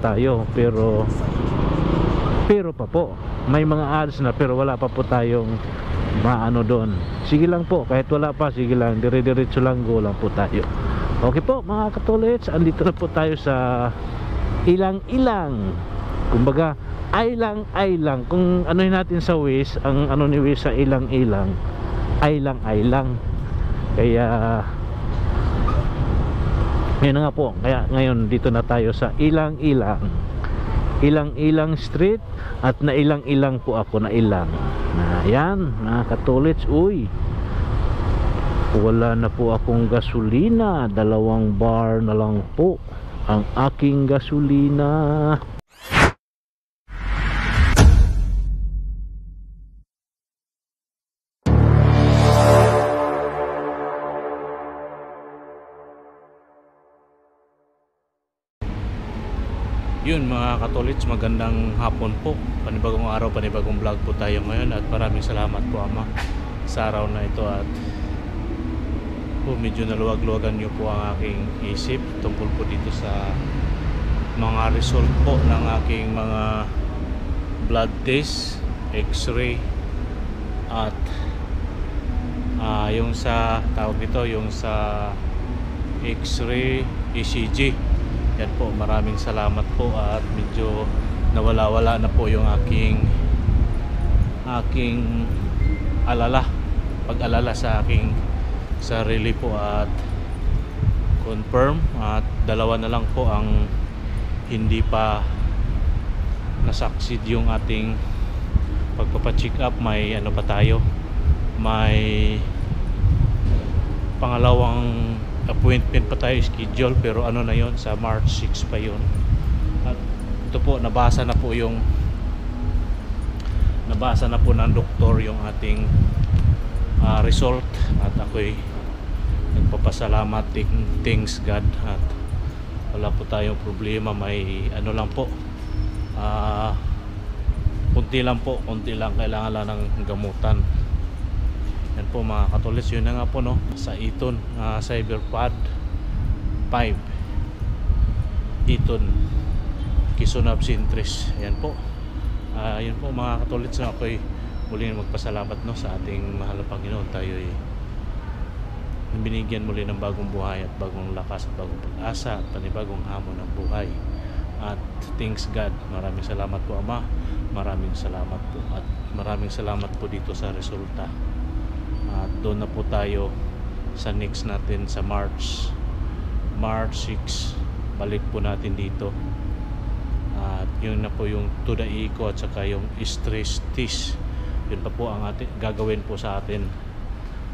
tayo, pero pa po may mga ads na, pero wala pa po tayong maano doon. Sige lang po, kahit wala pa, sige lang, dire-diretso lang, go lang po tayo. Okay po mga katulits, andito na po tayo sa ilang-ilang, kumbaga ay lang kung ano natin sa Waze, ang ano ni Waze sa ilang-ilang, ay lang. Kaya yun na nga po, kaya ngayon dito na tayo sa ilang-ilang street, at na ilang po ako, na ilang na yan mga katulits. Uy, wala na po akong gasolina, 2 bar na lang po ang aking gasolina. Yun mga katolits, magandang hapon po. Panibagong araw, panibagong vlog po tayo ngayon, at maraming salamat po Ama sa araw na ito. At medyo naluwag-luwagan nyo po ang aking isip tungkol po dito sa mga result po ng aking mga blood test, x-ray, at yung sa tawag dito, yung sa x-ray, ECG. Yan po, maraming salamat po, at medyo nawala-wala na po yung aking pag-alala sa aking sarili po, at confirm, at 2 na lang po ang hindi pa nasucceed yung ating pagpapacheck up. May ano pa tayo, may pangalawang appointment pa tayo schedule, pero ano na yon, sa March 6 pa yon. At ito po, nabasa na po ng doktor yung ating result, at ako'y nagpapasalamat, thanks God, at wala po tayong problema. May ano lang po, kunti lang kailangan lang ng gamutan. Yan po mga katulits, yun na nga po no, sa Eton, Cyberpad 5 Eton, Quezon Absintris. Yan po, yun po mga katulits, na ako'y muling magpasalamat no sa ating mahal na Panginoon. Tayo'y binigyan muli ng bagong buhay, at bagong lakas, at bagong pag-asa, at panibagong hamon ng buhay. At thanks God, maraming salamat po Ama, maraming salamat po, at maraming salamat po dito sa resulta. At doon na po tayo sa next natin sa March 6, balik po natin dito. At yun na po yung to the eco, at saka yung stress test, yun pa po ang ating gagawin po sa atin.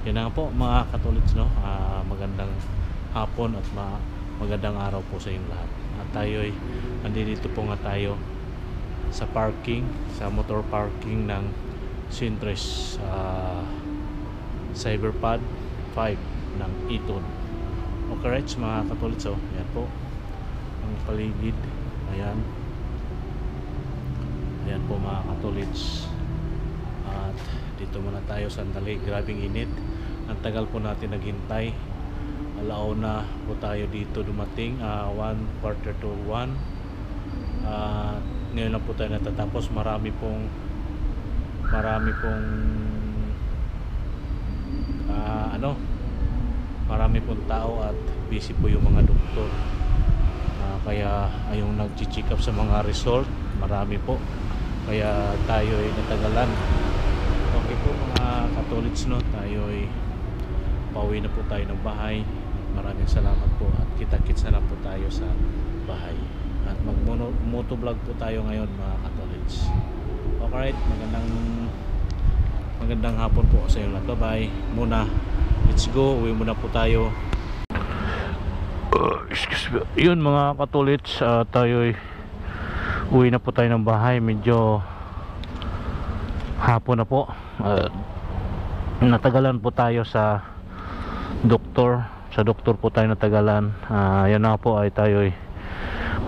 Yun na po mga katulits no, magandang hapon at magandang araw po sa inyong lahat. At tayo'y andito po nga tayo sa parking, sa motor parking ng Sintres, Cyberpad 5 ng Eton. Okay right mga katulits, so yan po ang paligid. Ayan po mga katulits, at dito muna tayo sandali. Grabing init, ang tagal po natin naghintay. Alauna po tayo dito dumating, 1:45 ngayon lang po tayo natatapos. Marami pong marami pong tao, at busy po yung mga doktor, kaya ayong nag-check up sa mga result, marami po, kaya tayo ay natagalan. Okay po mga katulits no, tayo ay pauwi na po tayo ng bahay. Maraming salamat po, at kita-kits na lang po tayo sa bahay, at mag-motovlog po tayo ngayon mga katulits. Alright, magandang hapon po sa inyo lahat. Bye bye muna, let's go, uwi muna po tayo. Excuse me. Yun mga katulits, tayo uwi na po tayo ng bahay. Medyo hapon na po, natagalan po tayo sa doktor po tayo natagalan. Yan na po, ay tayo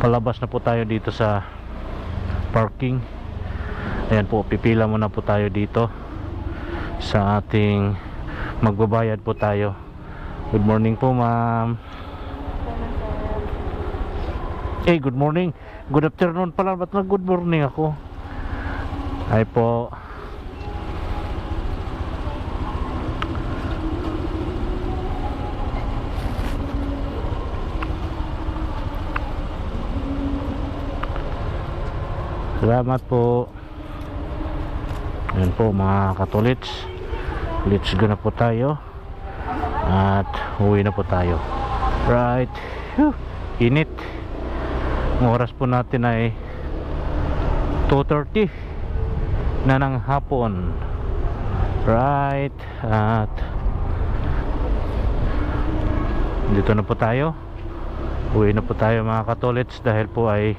palabas na po tayo dito sa parking. Ayan po, pipila muna po tayo dito sa ating magbabayad po tayo. Good morning po ma'am. Hey, good morning. Good afternoon pala, ba't na good morning ako? Ay po. Salamat po. Ayan po mga katolits, let's go na po tayo at uwi na po tayo. Right. Whew. Init. Ang oras po natin ay 2:30 na ng hapon. Right. At dito na po tayo. Uwi na po tayo mga katolits dahil po ay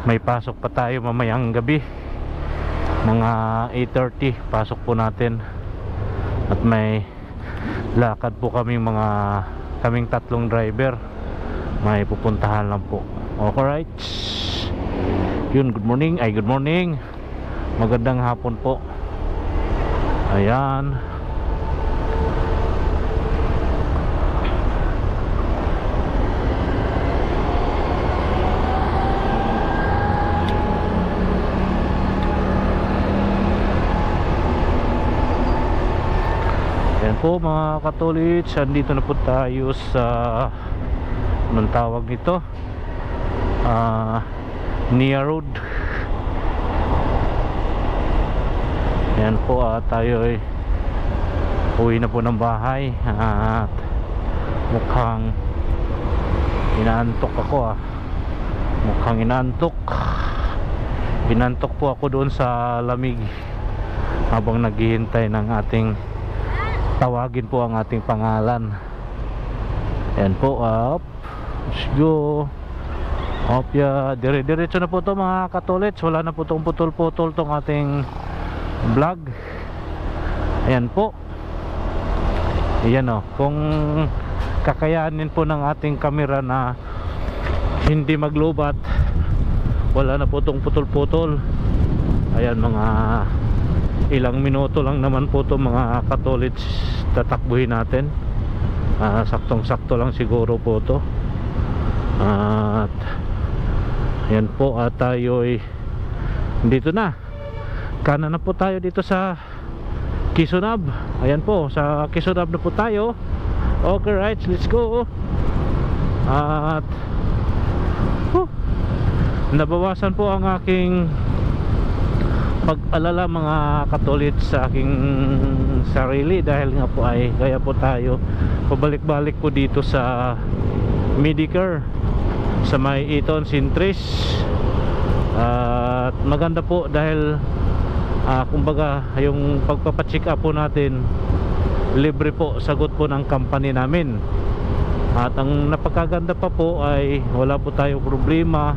may pasok pa tayo mamayang gabi. Mga 8:30 pasok po natin. At may lakad po kaming tatlong driver. May pupuntahan lang po. Alright. Yun, good morning. Good morning. Magandang hapon po. Ayan. Ayan po mga katolits, andito na po tayo sa anong tawag nito, Nia Road. Ayan po, tayo ay uwi na po ng bahay at mukhang inaantok ako. Mukhang inantok po ako doon sa lamig habang naghihintay ng ating tawagin po ang ating pangalan. Ayan po, up. Let's go. Up ya. Dire-diretso na po to mga katolits. Wala na po tong putol-putol tong ating vlog. Ayan po. Ayan o. Kung kakayanin po ng ating camera na hindi maglobat, wala na po tong putol-putol. Ayan, mga ilang minuto lang naman po to mga katolits, tatakbuhin natin. Saktong-sakto lang siguro po to. At yan po, tayo ay dito na. Kanan na po tayo dito sa Kisonab. Ayan po, sa Kisonab na po tayo. Okay, right, let's go. At nabawasan po ang aking pag-alala mga katolit sa aking sarili dahil nga po ay kaya po tayo pabalik-balik po dito sa Medicare sa may Eton Sintris. At maganda po dahil kumbaga yung pagpapacheck up po natin libre po, sagot po ng company namin. At ang napakaganda pa po ay wala po tayong problema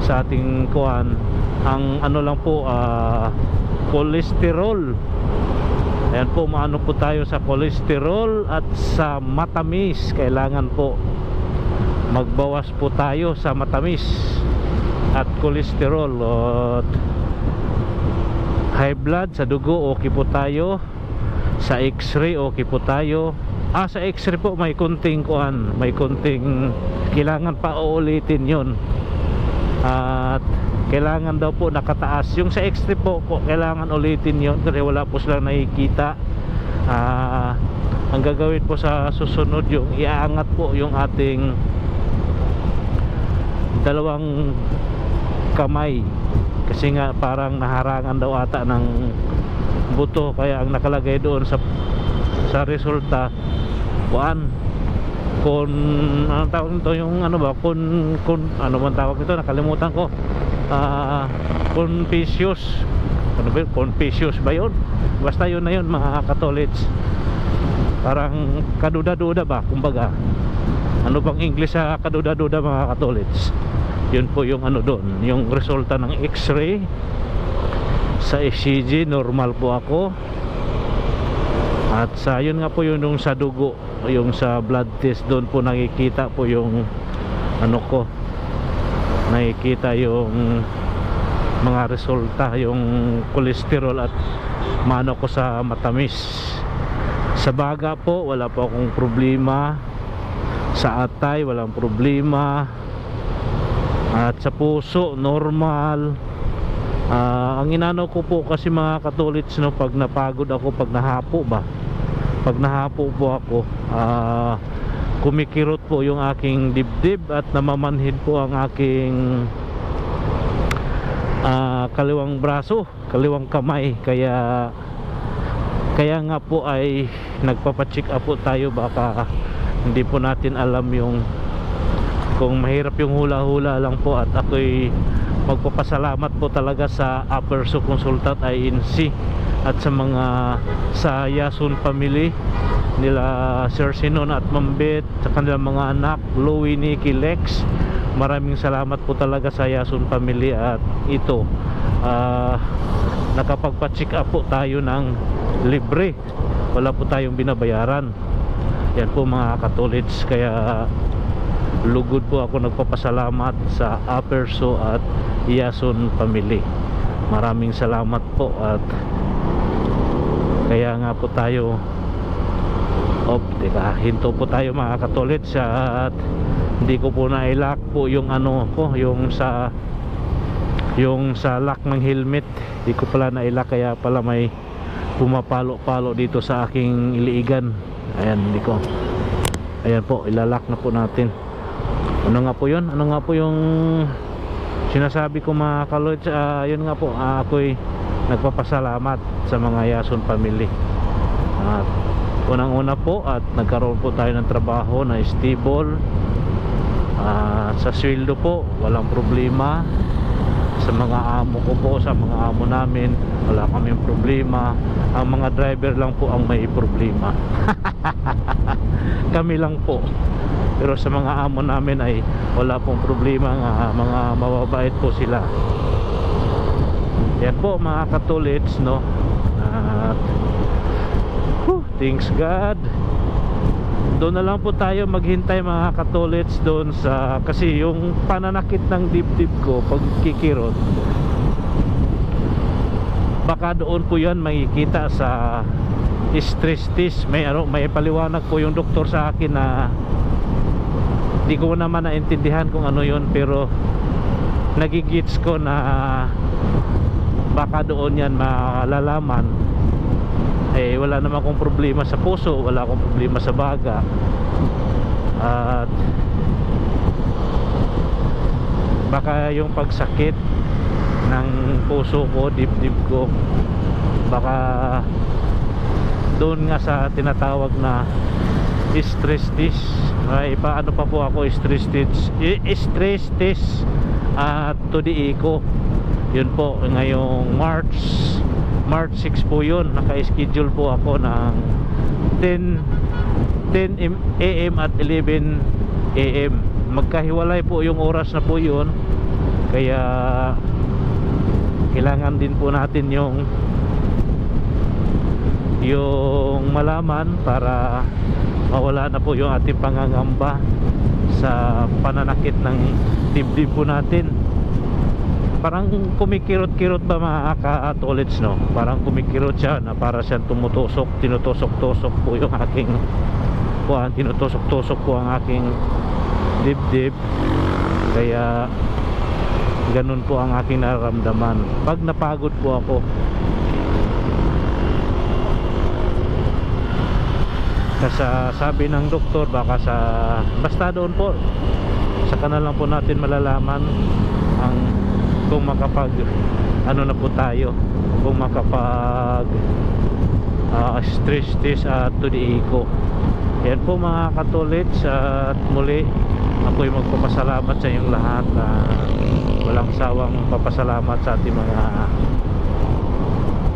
sa ating kuan. Ang ano lang po, cholesterol. Ayan po, maano po tayo sa cholesterol at sa matamis. Kailangan po magbawas po tayo sa matamis at cholesterol. At high blood sa dugo, okay po tayo. Sa x-ray, okay po tayo. Sa x-ray po may kunting kuan, may kunting kailangan pa uulitin yun. At kailangan daw po nakataas. Yung sa x-ray po, kailangan ulitin yun kasi wala po silang nakikita. Ang gagawin po sa susunod, yung iaangat po yung ating dalawang kamay kasi nga parang naharangan daw ata ng buto, kaya ang nakalagay doon sa resulta kung anong tawag nito, yung ano ba, kung ano man tawag nito, nakalimutan ko. Confucius, ano ba, Confucius ba yun? Basta yun na yun mga katolits. Parang kaduda-duda ba, kumbaga. Ano bang English sa kaduda-duda mga katolits? Yun po yung ano doon, yung resulta ng x-ray. Sa ECG normal po ako. At sa yun nga po yung sa dugo, yung sa blood test, doon po nakikita po yung ano ko, nakikita yung mga resulta, yung cholesterol at mano ko sa matamis. Sa baga po wala po akong problema. Sa atay walang problema. At sa puso normal. Ang inano ko po kasi mga katolits, no, pag napagod ako, pag nahapo po ako, kumikirot po yung aking dibdib at namamanhid po ang aking kaliwang braso, kaliwang kamay. Kaya nga po ay nagpapacheck up po tayo. Baka hindi po natin alam yung kung mahirap yung hula-hula lang po. At ako'y magpapasalamat po talaga sa Upper So Consultant INC at sa mga sa Yasun family nila Sir Sinon at Mambet, sa kanilang mga anak Louie, Nikki, Lex. Maraming salamat po talaga sa Yasun family. At ito nakapagpa-check up po tayo ng libre, wala po tayong binabayaran. Yan po mga katolits. Kaya lugod po ako nagpapasalamat sa Upper So at Yasun family. Maraming salamat po. At kaya nga po tayo hinto po tayo mga katolits. At hindi ko po na-lock po yung ano ko, yung sa lock ng helmet. Hindi ko pala na-lock, kaya pala may pumapalo-palo dito sa aking iliigan. Ayan po, ilalak na po natin. Ano nga po yun? Ano nga po yung sinasabi ko mga kalodge? Yun nga po, ako'y nagpapasalamat sa mga Yasun family. At unang-una po, at nagkaroon po tayo ng trabaho na stable. Sa sweldo po, walang problema. Sa mga amo ko po, sa mga amo namin, wala kaming problema. Ang mga driver lang po ang may problema. Kami lang po. Pero sa mga amo namin ay wala pong problema. Mga mababait po sila. Yan po mga katolits, no. At thanks God. Doon na lang po tayo maghintay mga katolits doon sa, kasi yung pananakit ng dibdib ko pag kikirot, baka doon po yan makikita sa stress test. May paliwanag po yung doktor sa akin na di ko naman naintindihan kung ano yun, pero nagigits ko na baka doon yan malalaman. Wala naman akong problema sa puso, wala akong problema sa baga. At baka yung pagsakit ng puso ko, dibdib ko, baka doon nga sa tinatawag na stress test. Paano pa po ako stress test to the echo. Yun po ngayong March 6 po yun. Naka-schedule po ako ng 10 AM at 11 AM. Magkahiwalay po yung oras na po yun. Kaya kailangan din po natin yung malaman para mawala na po yung ating pangangamba sa pananakit ng dibdib po natin. Parang kumikirot-kirot ba mga katolits, no? Parang kumikirot siya na para siyang tumutusok, tinutusok-tusok po yung aking tinutusok-tusok po ang aking dibdib. Kaya ganun po ang aking nararamdaman pag napagod po ako. Kasi sabi ng doktor, baka basta doon po sa kanal lang po natin malalaman kung makapag na po tayo, kung makapag stress test to the echo. Yan po mga katolits. At muli ako'y magpapasalamat sa inyong lahat. Walang sawang papasalamat sa ating mga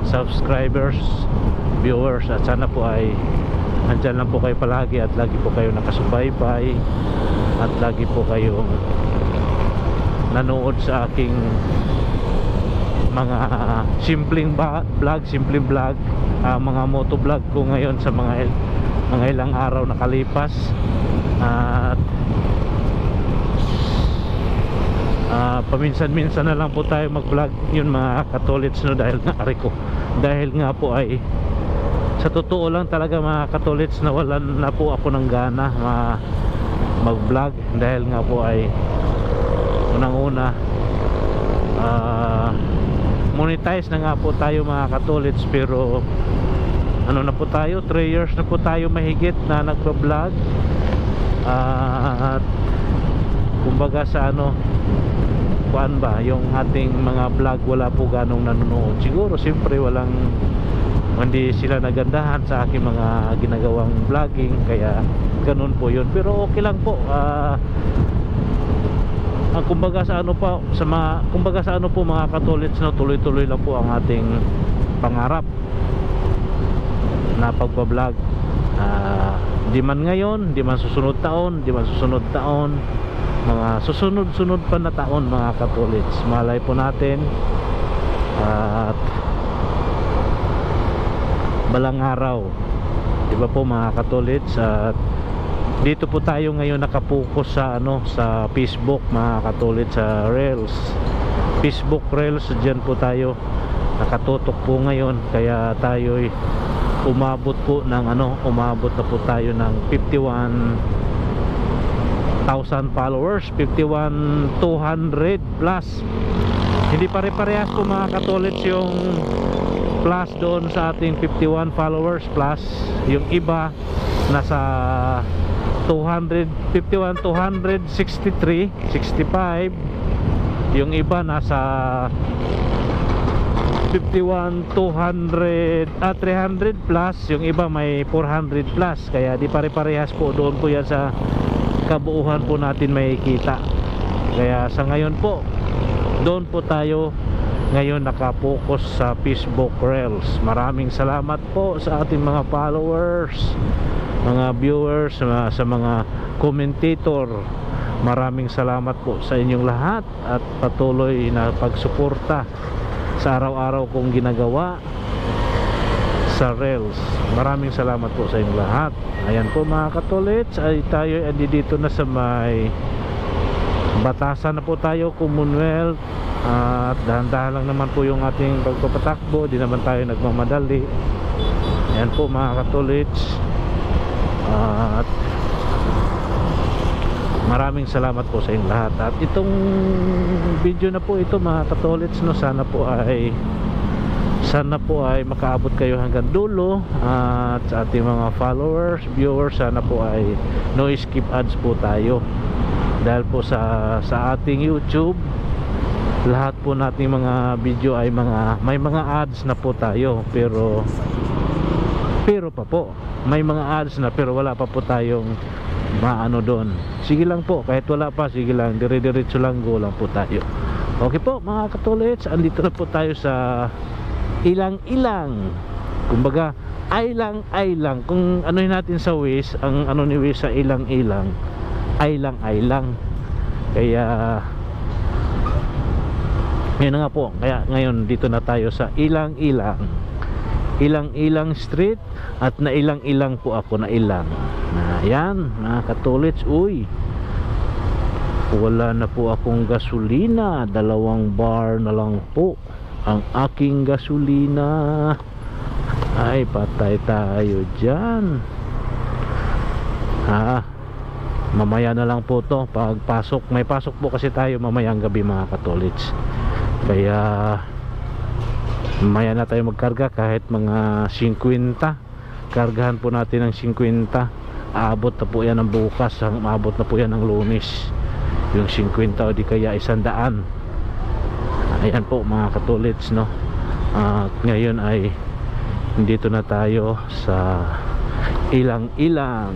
subscribers, viewers. At sana po ay andyan lang po kayo palagi at lagi po kayo nakasubaybay at lagi po kayong nanood sa aking mga simpleng vlog, mga moto vlog ko ngayon sa mga ilang araw nakalipas. At paminsan-minsan na lang po tayo mag vlog yun mga katolits, no, dahil nga po ay sa totoo lang talaga mga katolits, nawalan na po ako ng gana mag vlog dahil nga po ay unang-una, monetize na nga po tayo mga katolits, pero ano na po tayo, 3 years na po tayo mahigit na nagpa-vlog. At kumbaga sa ano, kuan ba, yung ating mga vlog wala po ganong nanonood. Siguro siyempre hindi sila nagandahan sa aking mga ginagawang vlogging, kaya ganun po yun. Pero okay lang po. Kumbaga sa ano po mga katolits, no, tuloy-tuloy lang po ang ating pangarap na pagpa-vlog. Di man ngayon, di man susunod taon, mga susunod-sunod pa na taon mga katolits, malay po natin. At balang araw, di ba po mga katolits, at dito po tayo ngayon nakapokus sa sa Facebook mga katolits, sa Facebook Reels. Diyan po tayo nakatutok po ngayon, kaya tayo umabot na po tayo ng 51,000 followers, 51,200 plus. Hindi pare-parehas po mga katolits yung plus doon sa ating 51 followers plus. Yung iba nasa 263, 65. Yung iba nasa 51,200, 300 plus. Yung iba may 400 plus. Kaya di pare-parehas po, doon po yan sa kabuuhan po natin may kita. Kaya sa ngayon po, doon po tayo ngayon nakapokus sa Facebook Reels. Maraming salamat po sa ating mga followers, mga viewers, sa mga commentator. Maraming salamat po sa inyong lahat at patuloy na pagsuporta sa araw-araw kong ginagawa sa Reels. Maraming salamat po sa inyong lahat. Ayan po mga katolits, ay tayo dito na sa may batasan na po tayo, Commonwealth. At dahan-dahan lang naman po yung ating pagpapatakbo, di naman tayo nagmamadali. Ayan po mga katolits. At maraming salamat po sa inyong lahat. At itong video na po ito mga katolits, no, sana po ay makaabot kayo hanggang dulo. At sa ating mga followers, viewers, sana po ay no skip ads po tayo. Dahil po sa ating YouTube, lahat po nating mga video ay may mga ads na po tayo, pero pa po may mga ads na, pero wala pa po tayong maano doon. Sige lang po, kahit wala pa, sige lang, dire-diretso lang, go lang po tayo. Okay po mga katolits, andito na po tayo sa ilang-ilang, kumbaga ay-lang. Kung anohin natin sa Waze, ang ano ni Waze sa ilang-ilang, ay-lang. Kaya yun nga po, kaya ngayon dito na tayo sa ilang-ilang street. At na ilang-ilang po ako, na ilang na yan mga katolits. Uy, wala na po akong gasolina, 2 bar na lang po ang aking gasolina. Ay, patay tayo dyan. Mamaya na lang po to pagpasok. May pasok po kasi tayo mamayang gabi mga katolits, kaya mamaya na tayo magkarga. Kahit mga 50, kargahan po natin ng 50. Aabot na po yan ng bukas, aabot na po yan ng Lunes yung 50, o di kaya 100. Ayan po mga katolits, no. At ngayon ay dito na tayo sa ilang-ilang.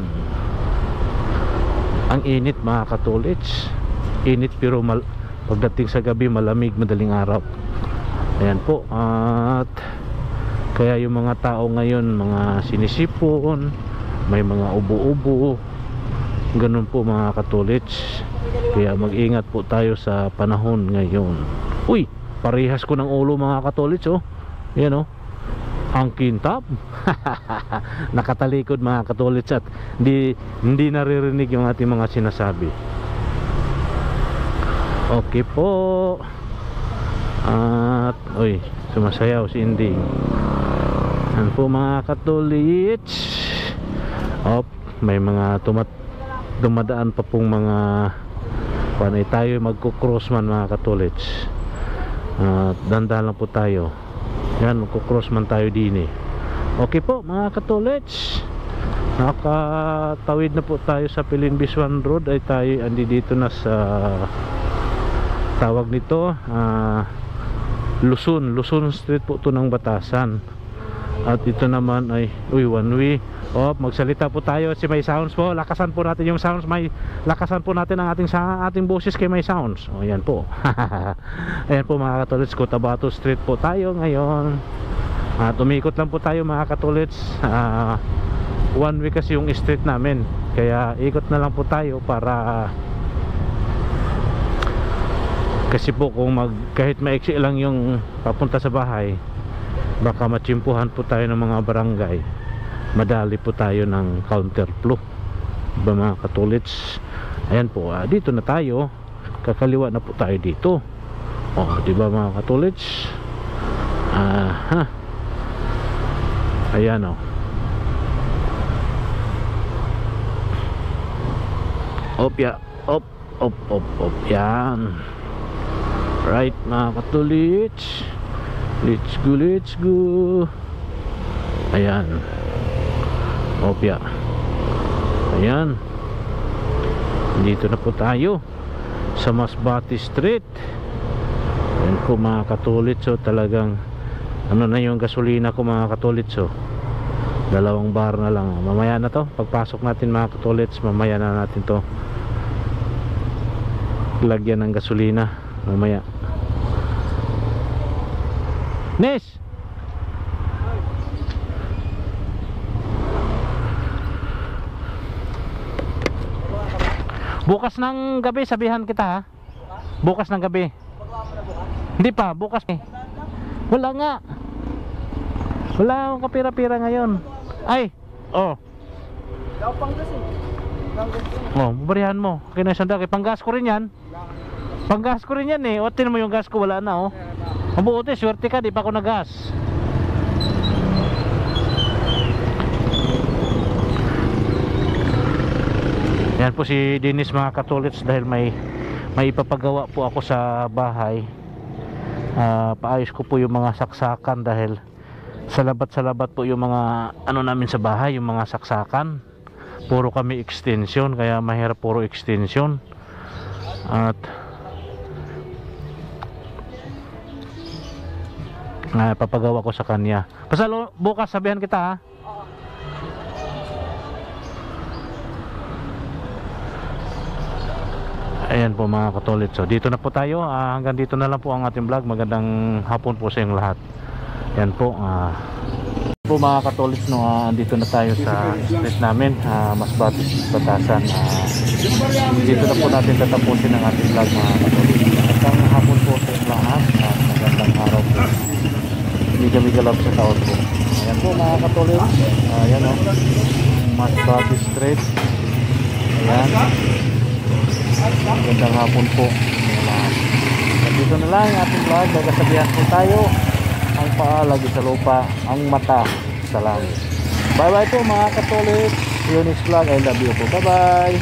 Ang init mga katolits, init, pero pagdating sa gabi malamig, madaling araw. Ayan po. At kaya yung mga tao ngayon, mga sinisipon, may mga ubo-ubo, ganun po mga katolits. Kaya mag-ingat po tayo sa panahon ngayon. Uy, parehas ko ng ulo mga katolits, oh. Yan, oh, ang kintab. Nakatalikod mga katolits, at hindi naririnig yung ating mga sinasabi. Okay po. At uy, sumasayaw si Indy. Yan po mga katolits. May mga dumadaan pa pong mga panay tayo magkukross man mga katolits. Dandahan lang po tayo. Yan, magkukross man tayo din eh. Okay po mga katolits, nakatawid na po tayo sa Pilinbisuan Road. Ay tayo andi dito na sa tawag nito Luzon Street po to ng Batasan. At ito naman ay one way. Magsalita po tayo si may sounds po. Lakasan po natin yung sounds. Lakasan po natin ang ating boses kay may sounds. Ayan po. Ayan po mga katolits, Cotabato Street po tayo ngayon. Umikot lang po tayo mga katolits. One way kasi yung street namin, kaya ikot na lang po tayo para kasi po kung kahit maiksi lang yung papunta sa bahay, baka matsimpuhan po tayo ng mga barangay, madali po tayo ng counterflow, diba mga katolits? Ayan po, dito na tayo, kakaliwa na po tayo dito. Diba mga katolits? Ayan op, yan. Right mga katolits, let's go. Ayan, ayan, dito na po tayo sa Masbate Street. Ayan po mga katolits. Talagang ano na yung gasolina ko mga katolits. 2 bar na lang. Mamaya na to, pagpasok natin mga katolits, mamaya na natin to lagyan ng gasolina mamaya. Nes, bukas ng gabi sabihan kita ha. Bukas ng gabi. Hindi pa, bukas eh. Wala nga. Wala akong kapira-pira ngayon. Ay, bubarihan mo. Kinasanda kay panggas ko rin yan. Panggas ko rin yan eh. Tinan mo yung gas ko, wala na Mabuti, swerte ka, di pa ako nagas. Yan po si Dennis mga katolits, dahil may ipapagawa po ako sa bahay. Paayos ko po yung mga saksakan, dahil sa labat po yung mga ano namin sa bahay, yung mga saksakan. Puro kami extension, kaya mahirap puro extension. At papagawa ko sa kanya. Pasalo bukas sabihan kita ha. Ayan po mga katolits. So dito na po tayo. Hanggang dito na lang po ang ating vlog. Magandang hapon po sa inyong lahat. Ayan po. Po mga katolits, andito na tayo sa street namin, Masbate, Batasan. Dito na po natin tatapusin ang ating vlog mga katolits. Magandang hapon po sa inyong lahat. Magandang araw po. Hindi galap sa taon po. Ayan po mga katolits. Ayan Masbate Street. Ayan. Magandang hapon po. Dito na lang ang ating vlog. Nagkasabihan po tayo. Ang paa lagi sa lupa, ang mata sa langit. Bye bye po mga katolits. See you next vlog. I love you po. Bye bye.